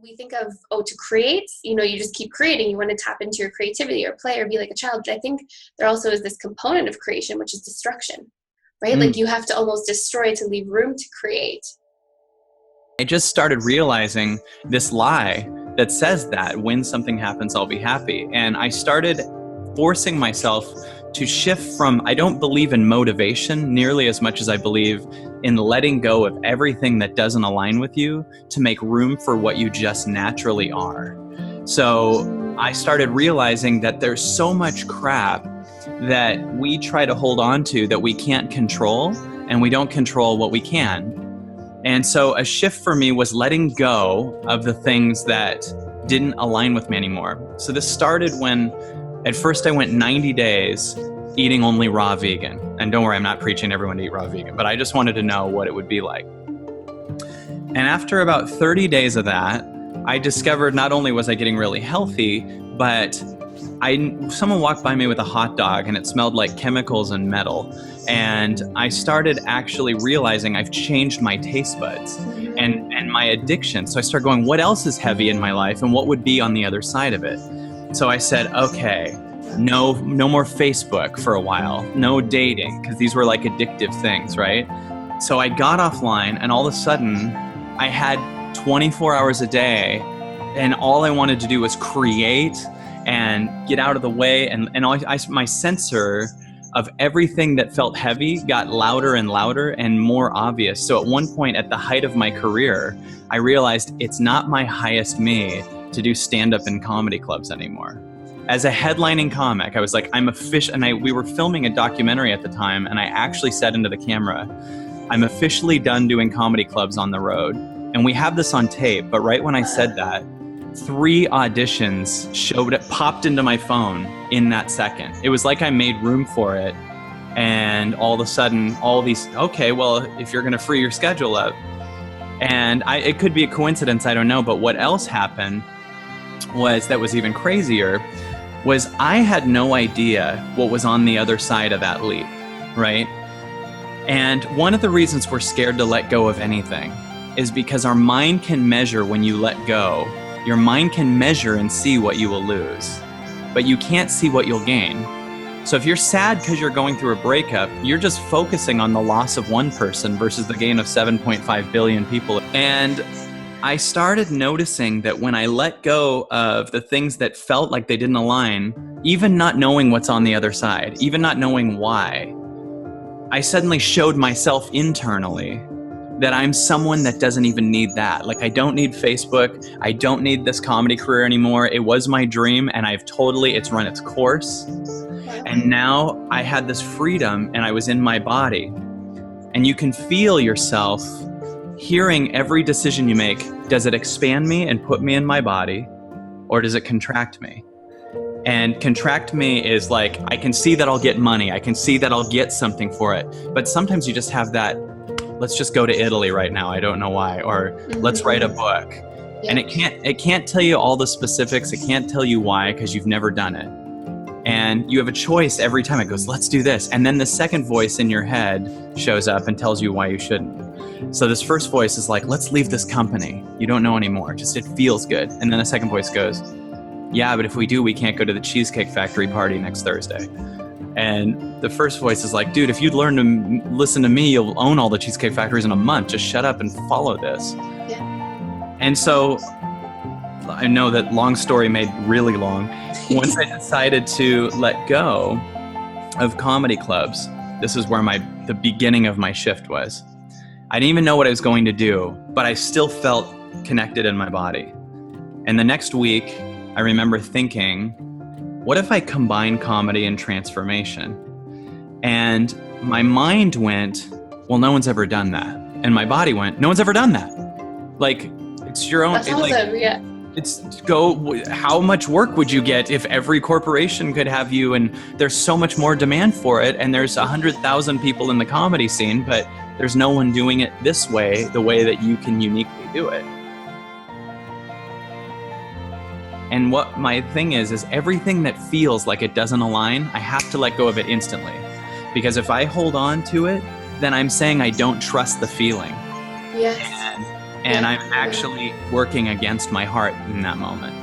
We think of, oh, to create, you just keep creating. You want to tap into your creativity or play or be like a child. But I think there also is this component of creation, which is destruction, right? Like you have to almost destroy to leave room to create. I just started realizing this lie that says that when something happens, I'll be happy. And I started forcing myself to shift from, I don't believe in motivation nearly as much as I believe in letting go of everything that doesn't align with you to make room for what you just naturally are. So I started realizing that there's so much crap that we try to hold on to that we can't control, and we don't control what we can. And so a shift for me was letting go of the things that didn't align with me anymore. So this started when at first I went 90 days eating only raw vegan. And don't worry, I'm not preaching everyone to eat raw vegan, but I just wanted to know what it would be like. And after about 30 days of that, I discovered not only was I getting really healthy, but someone walked by me with a hot dog and it smelled like chemicals and metal. And I started actually realizing I've changed my taste buds and my addiction. So I started going, what else is heavy in my life and what would be on the other side of it? So I said, okay, no more Facebook for a while, no dating, because these were like addictive things, right? So I got offline and all of a sudden I had 24 hours a day and all I wanted to do was create and get out of the way. And my sensor of everything that felt heavy got louder and louder and more obvious. So at one point at the height of my career, I realized it's not my highest me to do stand-up in comedy clubs anymore. As a headlining comic, I was like, we were filming a documentary at the time, and I actually said into the camera, I'm officially done doing comedy clubs on the road. And we have this on tape, but right when I said that, 3 auditions popped into my phone in that second. It was like I made room for it. And all of a sudden, all these, okay, well, if you're going to free your schedule up. And it could be a coincidence, I don't know. But what else happened that was even crazier was I had no idea what was on the other side of that leap, right? And one of the reasons we're scared to let go of anything is because our mind can measure when you let go. Your mind can measure and see what you will lose, but you can't see what you'll gain. So if you're sad because you're going through a breakup, you're just focusing on the loss of one person versus the gain of 7.5 billion people. And I started noticing that when I let go of the things that felt like they didn't align, even not knowing what's on the other side, even not knowing why, I suddenly showed myself internally that I'm someone that doesn't even need that. Like, I don't need Facebook. I don't need this comedy career anymore. It was my dream, and it's run its course. And now I had this freedom, and I was in my body. And you can feel yourself hearing every decision you make. Does it expand me and put me in my body, or does it contract me? And contract me is like, I can see that I'll get money. I can see that I'll get something for it. But sometimes you just have that, let's just go to Italy right now. I don't know why. Or let's write a book. Yeah. And it can't tell you all the specifics. It can't tell you why, because you've never done it. And you have a choice every time. It goes, let's do this. And then the second voice in your head shows up and tells you why you shouldn't. So this first voice is like, let's leave this company. You don't know anymore. Just, it feels good. And then the second voice goes, yeah, but if we do, we can't go to the Cheesecake Factory party next Thursday. And the first voice is like, dude, if you'd learn to listen to me, you'll own all the Cheesecake Factories in a month. Just shut up and follow this. Yeah. And so I know that long story made really long. Once I decided to let go of comedy clubs, this is where the beginning of my shift was. I didn't even know what I was going to do, but I still felt connected in my body. And the next week, I remember thinking, what if I combine comedy and transformation? And my mind went, well, no one's ever done that. And my body went, no one's ever done that. Like, it's your own. That's awesome, yeah. How much work would you get if every corporation could have you? And there's so much more demand for it. And there's 100,000 people in the comedy scene, but there's no one doing it this way, the way that you can uniquely do it. And what my thing is everything that feels like it doesn't align, I have to let go of it instantly. Because if I hold on to it, then I'm saying I don't trust the feeling. Yes. And I'm actually working against my heart in that moment.